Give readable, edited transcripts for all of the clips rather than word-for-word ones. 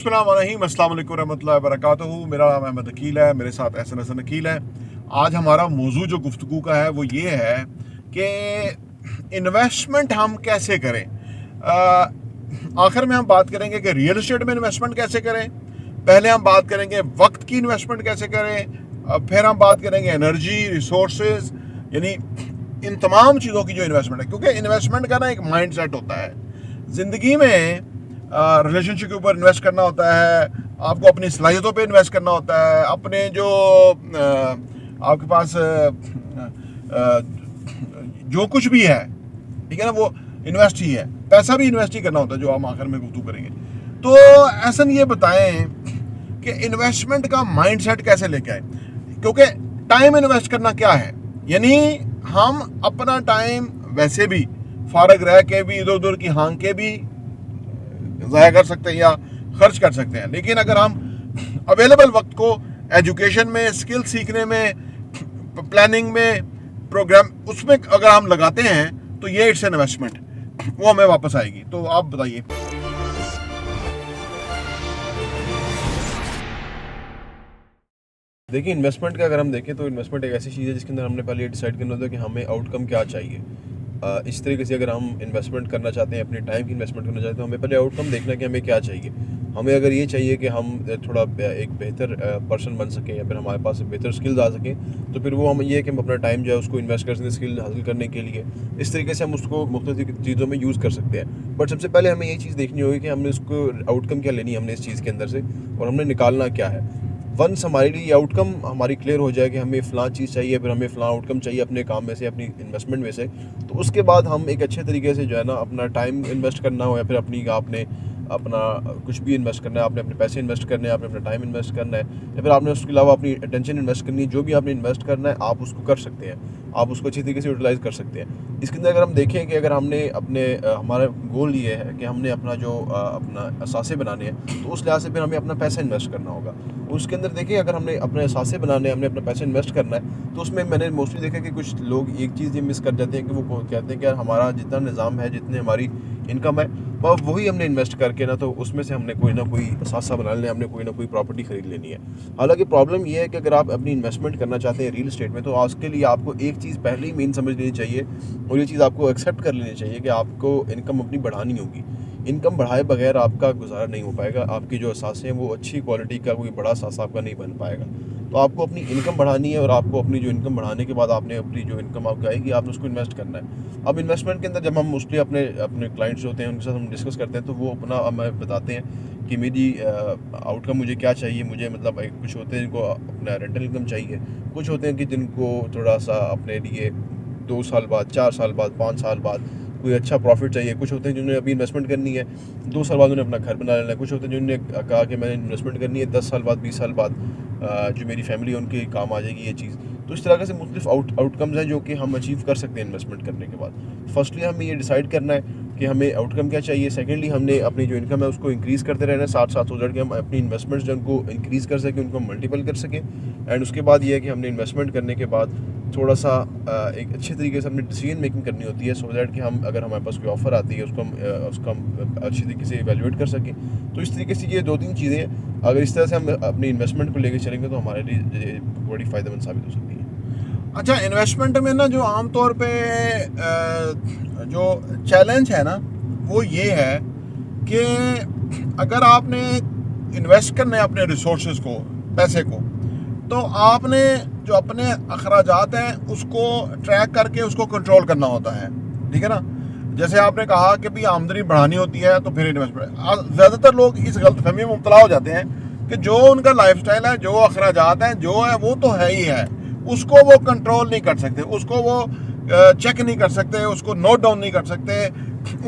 अस्सलाम वालेकुम रहमतुल्लाहि व बरकातहू। मेरा नाम अहमद अकील है, मेरे साथ एहसन हसन अकील है। आज हमारा मौजू जो गुफ्तगू का है वो ये है कि इन्वेस्टमेंट हम कैसे करें। आखिर में हम बात करेंगे कि रियल इस्टेट में इन्वेस्टमेंट कैसे करें। पहले हम बात करेंगे वक्त की इन्वेस्टमेंट कैसे करें। फिर हम बात करेंगे एनर्जी रिसोर्सेज, यानी इन तमाम चीज़ों की जो इन्वेस्टमेंट है, क्योंकि इन्वेस्टमेंट का ना एक माइंड सेट होता है। ज़िंदगी में रिलेशनशिप के ऊपर इन्वेस्ट करना होता है, आपको अपनी सलाहियतों पे इन्वेस्ट करना होता है, अपने जो आपके पास जो कुछ भी है, ठीक है ना, वो इन्वेस्ट ही है। पैसा भी इन्वेस्ट ही करना होता है, जो हम आखिर में गुफ्तगू करेंगे। तो ऐसा ये बताएं कि इन्वेस्टमेंट का माइंड सेट कैसे लेके आए, क्योंकि टाइम इन्वेस्ट करना क्या है, यानी हम अपना टाइम वैसे भी फारग रह के भी इधर उधर की हाँक के भी ज़ाया कर सकते हैं या खर्च कर सकते हैं। लेकिन अगर हम अवेलेबल वक्त को एजुकेशन में, स्किल सीखने में, प्लानिंग में, प्रोग्राम उसमें अगर हम लगाते हैं तो ये इट्स इन्वेस्टमेंट, वो हमें वापस आएगी। तो आप बताइए। देखिए, इन्वेस्टमेंट का अगर हम देखें तो इन्वेस्टमेंट एक ऐसी चीज़ है जिसके अंदर हमने पहले ये डिसाइड करना होता है कि हमें आउटकम क्या चाहिए। इस तरीके से अगर हम इन्वेस्टमेंट करना चाहते हैं, अपने टाइम की इन्वेस्टमेंट करना चाहते हैं, तो हमें पहले आउटकम देखना है कि हमें क्या चाहिए। हमें अगर ये चाहिए कि हम थोड़ा एक बेहतर पर्सन बन सकें या फिर हमारे पास बेहतर स्किल्स आ सकें, तो फिर वो हम ये है कि हम अपना टाइम जो है उसको इन्वेस्ट कर सकते हैं स्किल हासिल करने के लिए। इस तरीके से हम उसको मुख्तलिफ चीज़ों में यूज़ कर सकते हैं। बट सबसे पहले हमें ये चीज़ देखनी होगी कि हमने उसको आउटकम क्या लेनी है हमने इस चीज़ के अंदर से, और हमने निकालना क्या है। वंस हमारे लिए आउटकम हमारी क्लियर हो जाए कि हमें फ़लाँ चीज़ चाहिए, फिर हमें फ़लाँ आउटकम चाहिए अपने काम में से, अपनी इन्वेस्टमेंट में से, तो उसके बाद हम एक अच्छे तरीके से जो है ना अपना टाइम इन्वेस्ट करना हो या फिर आपने अपना कुछ भी इन्वेस्ट करना है, आपने अपने पैसे इन्वेस्ट करने हैं, आपने अपना टाइम इन्वेस्ट करना है, या फिर आपने उसके अलावा अपनी अटेंशन इन्वेस्ट करनी है। जो भी आपने इन्वेस्ट करना है आप उसको कर सकते हैं, आप उसको अच्छी तरीके से यूटिलाइज़ कर सकते हैं। इसके अंदर अगर हम देखें कि अगर हमने अपने हमारा गोल ये है कि हमने अपना जो अपना असासे बनाने हैं, तो उस लिहाज से फिर हमें अपना पैसा इन्वेस्ट करना होगा। उसके अंदर देखिए, अगर हमने अपने असासे बनाने हैं, हमने अपना पैसा इन्वेस्ट करना है, तो उसमें मैंने मोस्टली देखा कि कुछ लोग एक चीज़ ये मिस कर जाते हैं कि वो कहते हैं कि यार हमारा जितना निज़ाम है, जितनी हमारी इनकम है, वही हमने इन्वेस्ट करके ना, तो उसमें से हमने कोई ना कोई असासा बना लेना, हमने कोई ना कोई प्रॉपर्टी खरीद लेनी है। हालांकि प्रॉब्लम ये है कि अगर आप अपनी इन्वेस्टमेंट करना चाहते हैं रियल एस्टेट में, तो उसके लिए आपको एक चीज़ पहले ही मेन समझ लेनी चाहिए, और ये चीज़ आपको एक्सेप्ट कर लेनी चाहिए कि आपको इनकम अपनी बढ़ानी होगी। इनकम बढ़ाए बगैर आपका गुजारा नहीं हो पाएगा। आपकी जो असासे हैं वो अच्छी क्वालिटी का कोई बड़ा असासा आपका नहीं बन पाएगा। तो आपको अपनी इनकम बढ़ानी है, और आपको अपनी जो इनकम बढ़ाने के बाद आपने अपनी जो इनकम आपको आएगी आपने उसको इन्वेस्ट करना है। अब इन्वेस्टमेंट के अंदर जब हम मोस्टली अपने अपने क्लाइंट्स होते हैं उनके साथ हम डिस्कस करते हैं, तो वो अपना हमें बताते हैं कि मेरी आउटकम मुझे क्या चाहिए। मुझे मतलब कुछ होते हैं जिनको अपना रेंटल इनकम चाहिए, कुछ होते हैं कि जिनको थोड़ा सा अपने लिए 2 साल बाद, 4 साल बाद, 5 साल बाद कोई अच्छा प्रॉफिट चाहिए। कुछ होते हैं जिन्होंने अभी इन्वेस्टमेंट करनी है, 2 साल बाद उन्हें अपना घर बना लेना है। कुछ होते हैं जिन्होंने कहा कि मैंने इन्वेस्टमेंट करनी है 10 साल बाद, 20 साल बाद, जो मेरी फैमिली है उनके काम आ जाएगी ये चीज़। तो इस तरह से मुख्तलिफ आउटकम्स हैं जो कि हम अचीव कर सकते हैं इन्वेस्टमेंट करने के बाद। फर्स्टली हमें ये डिसाइड करना है कि हमें आउटकम क्या चाहिए। सेकेंडली हमने अपनी जो इनकम है उसको इंक्रीज़ करते रहना है, साथ साथ उधर के हम अपनी इन्वेस्टमेंट्स जो उनको इंक्रीज़ कर सकें, उनको मल्टीपल कर सकें। एंड उसके बाद ये है कि हमने इन्वेस्टमेंट करने के बाद थोड़ा सा एक अच्छे तरीके से हमने डिसीजन मेकिंग करनी होती है, सो दैट कि हम अगर हमारे पास कोई ऑफ़र आती है उसको हम अच्छी तरीके से इवेल्युएट कर सकें। तो इस तरीके से ये 2-3 चीज़ें हैं, अगर इस तरह से हम अपनी इन्वेस्टमेंट को लेकर चलेंगे तो हमारे लिए बड़ी फ़ायदेमंद साबित हो सकती है। अच्छा, इन्वेस्टमेंट में ना जो आमतौर पे जो चैलेंज है ना वो ये है कि अगर आपने इन्वेस्ट करना है अपने रिसोर्सेज को, पैसे को, तो आपने जो अपने अखराजात हैं उसको ट्रैक करके उसको कंट्रोल करना होता है, ठीक है ना। जैसे आपने कहा कि भी आमदनी बढ़ानी होती है तो फिर इन्वेस्टमेंट। ज़्यादातर लोग इस गलतफहमी में मुब्तला हो जाते हैं कि जो उनका लाइफस्टाइल है, जो अखराजात हैं, जो है वो तो है ही है, उसको वो कंट्रोल नहीं कर सकते, उसको वो चेक नहीं कर सकते, उसको नोट डाउन नहीं कर सकते,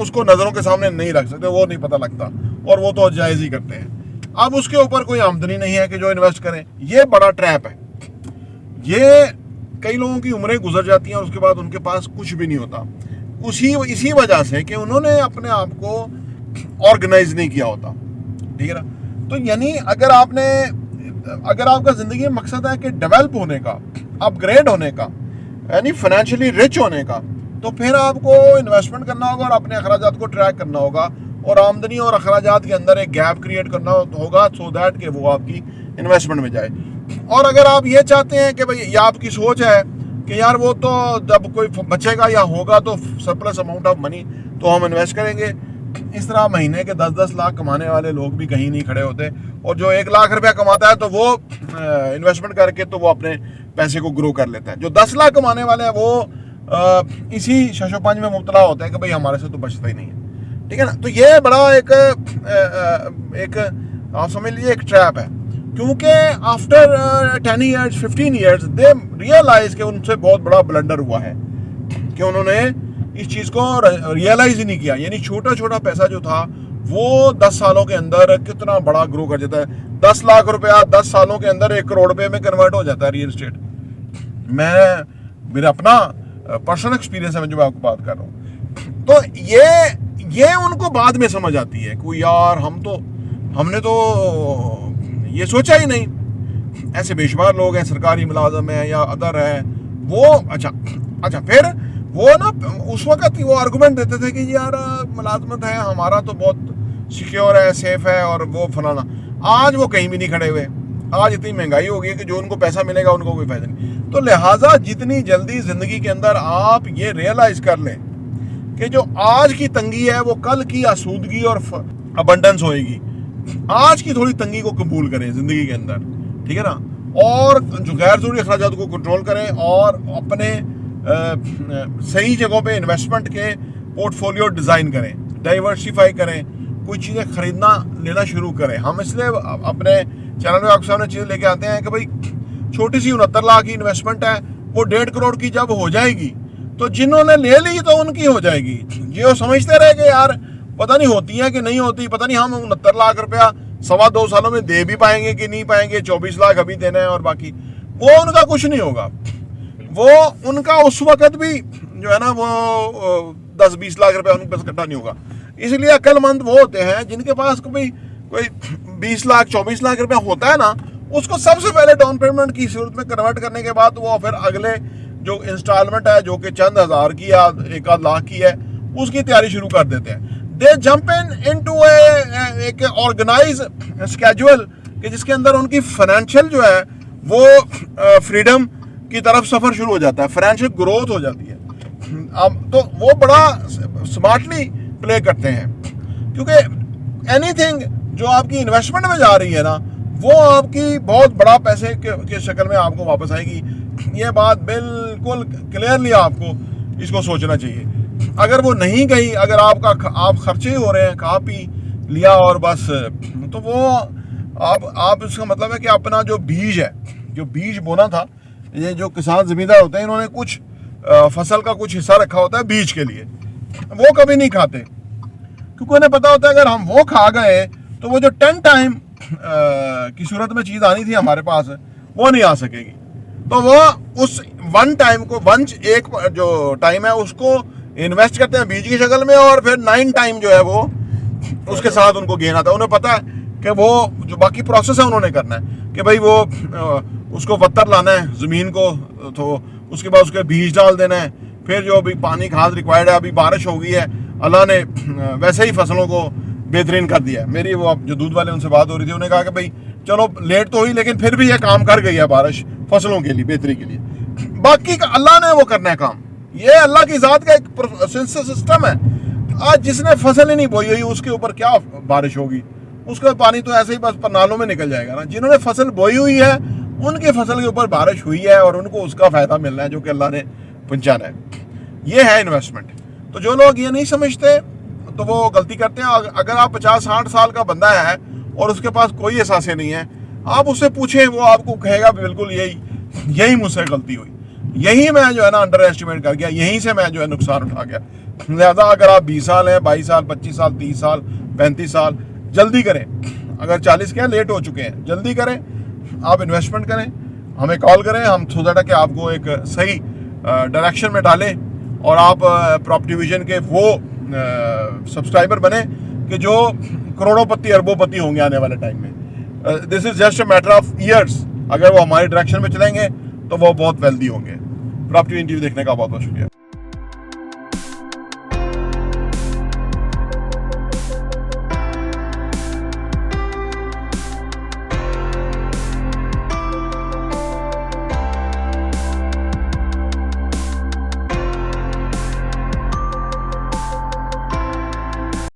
उसको नज़रों के सामने नहीं रख सकते, वो नहीं पता लगता, और वो तो जायज़ ही करते हैं। अब उसके ऊपर कोई आमदनी नहीं है कि जो इन्वेस्ट करें, ये बड़ा ट्रैप है। ये कई लोगों की उम्रें गुजर जाती हैं और उसके बाद उनके पास कुछ भी नहीं होता, इसी वजह से कि उन्होंने अपने आप को ऑर्गेनाइज नहीं किया होता, ठीक है ना। तो यानी अगर आपका ज़िंदगी में मकसद है कि डेवलप होने का, अपग्रेड होने का, यानी फाइनेंशियली रिच होने का, तो फिर आपको इन्वेस्टमेंट करना होगा और अपने अखराजात को ट्रैक करना होगा। और आमदनी और अखराजात के अंदर एक गैप क्रिएट करना होगा, सो दैट कि वो आपकी इन्वेस्टमेंट में जाए। और अगर आप ये चाहते हैं कि भाई ये आपकी सोच है कि यार वो तो जब कोई बचेगा या होगा तो सरप्लस अमाउंट ऑफ मनी तो हम इन्वेस्ट करेंगे, इस तरह महीने के 10-10 लाख कमाने वाले लोग भी कहीं नहीं खड़े होते, और जो 1 लाख रुपया कमाता है तो वो इन्वेस्टमेंट करके तो वो अपने पैसे को ग्रो कर लेता है। जो 10 लाख कमाने वाले हैं वो इसी शशोपंज में मुब्तला होते हैं कि भाई हमारे से तो बचता ही नहीं है, ठीक है ना। तो ये बड़ा एक आप समझ लीजिए एक ट्रैप है, क्योंकि after 10 years 15 years they realise कि उनसे बहुत बड़ा ब्लंडर हुआ है कि उन्होंने इस चीज़ को रियलाइज ही नहीं किया। यानी छोटा छोटा पैसा जो था वो 10 सालों के अंदर कितना बड़ा ग्रो कर जाता है। 10 लाख रुपया 10 सालों के अंदर 1 करोड़ रुपए में कन्वर्ट हो जाता है रियल एस्टेट। मेरा अपना पर्सनल एक्सपीरियंस है जो मैं आपको बात कर रहा हूँ। तो ये उनको बाद में समझ आती है कि यार हमने तो ये सोचा ही नहीं। ऐसे बेशुमार लोग हैं, सरकारी मुलाजम है या अदर है वो। अच्छा फिर वो ना उस वक्त वो आर्गूमेंट देते थे कि यार मुलाजमत है, हमारा तो बहुत सिक्योर है, सेफ है और वो फलाना। आज वो कहीं भी नहीं खड़े हुए। आज इतनी महंगाई हो गई है कि जो उनको पैसा मिलेगा उनको कोई फायदा नहीं। तो लिहाजा जितनी जल्दी जिंदगी के अंदर आप ये रियलाइज कर लें कि जो आज की तंगी है वो कल की आसूदगी और अबंडेंस होएगी। आज की थोड़ी तंगी को कबूल करें जिंदगी के अंदर, ठीक है ना। और जो गैर जरूरी अखराजात को कंट्रोल करें और अपने सही जगहों पे इन्वेस्टमेंट के पोर्टफोलियो डिज़ाइन करें, डाइवर्सिफाई करें, कोई चीज़ें खरीदना लेना शुरू करें। हम इसलिए अपने चैनल में आपके सामने चीज़ें लेके आते हैं कि भाई छोटी सी 69 लाख की इन्वेस्टमेंट है, वो 1.5 करोड़ की जब हो जाएगी तो जिन्होंने ले ली तो उनकी हो जाएगी। ये वो समझते रहे कि यार पता नहीं होती है कि नहीं होती, पता नहीं हम 69 लाख रुपया 1.25 सालों में दे भी पाएंगे कि नहीं पाएंगे, 24 लाख अभी देना है और बाकी वो उनका कुछ नहीं होगा। वो उनका उस वक्त भी जो है ना वो 10-20 लाख रुपया उनके पास इकट्ठा नहीं होगा। इसलिए अक्लमंद वो होते हैं जिनके पास कोई 20 लाख 24 लाख रुपया होता है ना, उसको सबसे पहले डाउन पेमेंट की सूरत में कन्वर्ट करने के बाद वो फिर अगले जो इंस्टॉलमेंट है जो कि चंद हज़ार की या 1-आध लाख की है उसकी तैयारी शुरू कर देते हैं। दे जंप इनटू एक ऑर्गेनाइज स्केड्यूल कि जिसके अंदर उनकी फाइनेंशियल जो है वो फ्रीडम की तरफ सफ़र शुरू हो जाता है, फाइनेंशियल ग्रोथ हो जाती है। अब तो वो बड़ा स्मार्टली प्ले करते हैं, क्योंकि एनीथिंग जो आपकी इन्वेस्टमेंट में जा रही है ना वो आपकी बहुत बड़ा पैसे के शक्ल में आपको वापस आएगी। ये बात बिल्कुल क्लियरली आपको इसको सोचना चाहिए। अगर वो नहीं गई, अगर आप खर्चे ही हो रहे हैं, खा पी लिया और बस, तो वो आप इसका मतलब है कि अपना जो बीज है, जो बीज बोना था, ये जो किसान जमींदार होते हैं इन्होंने कुछ फसल का कुछ हिस्सा रखा होता है बीज के लिए, वो कभी नहीं खाते, क्योंकि उन्हें पता होता है अगर हम वो खा गए तो वो जो 10 टाइम की सूरत में चीज़ आनी थी हमारे पास वो नहीं आ सकेगी। तो वो उस 1 टाइम को एक जो टाइम है उसको इन्वेस्ट करते हैं बीज की शक्ल में, और फिर 9 टाइम जो है वो उसके साथ उनको गेन आता है। उन्हें पता है कि वो जो बाकी प्रोसेस है उन्होंने करना है कि भाई वो उसको पत्थर लाना है ज़मीन को, तो उसके बाद उसके बीज डाल देना है, फिर जो अभी पानी खाद रिक्वायर्ड है, अभी बारिश हो गई है, अल्लाह ने वैसे ही फसलों को बेहतरीन कर दिया है। मेरी वो जो दूध वाले उनसे बात हो रही थी, उन्होंने कहा कि भाई चलो लेट तो हुई लेकिन फिर भी ये काम कर गई है बारिश फसलों के लिए, बेहतरी के लिए। बाकी का अल्लाह ने वो करना है काम, ये अल्लाह की ज़ात का एक सिस्टम है। आज जिसने फसल ही नहीं बोई हुई उसके ऊपर क्या बारिश होगी, उसका पानी तो ऐसे ही बस नालों में निकल जाएगा ना। जिन्होंने फसल बोई हुई है उनकी फसल के ऊपर बारिश हुई है और उनको उसका फ़ायदा मिलना है जो कि अल्लाह ने पहुँचाना है। ये है इन्वेस्टमेंट। तो जो लोग ये नहीं समझते तो वो गलती करते हैं। अगर आप 50-60 साल का बंदा है और उसके पास कोई एहसास नहीं है, आप उससे पूछें, वो आपको कहेगा बिल्कुल यही मुझसे गलती हुई, यही मैं जो है ना अंडर एस्टिमेट कर गया, यहीं से मैं जो है नुकसान उठा गया। लिहाजा अगर आप 20 साल हैं, 22 साल, 25 साल, 30 साल, 35 साल, जल्दी करें। अगर 40 के हैं, लेट हो चुके हैं, जल्दी करें, आप इन्वेस्टमेंट करें, हमें कॉल करें, हम सोचा कि आपको एक सही डायरेक्शन में डालें और आप प्रॉपर्टी विजन के वो सब्सक्राइबर बने कि जो करोड़ोंपति अरबोंपति होंगे आने वाले टाइम में। This is just a matter of years. अगर वो हमारे डायरेक्शन में चलेंगे तो वो बहुत वेल्दी होंगे। प्रॉपर्टी इंटरव्यू देखने का बहुत बहुत शुक्रिया।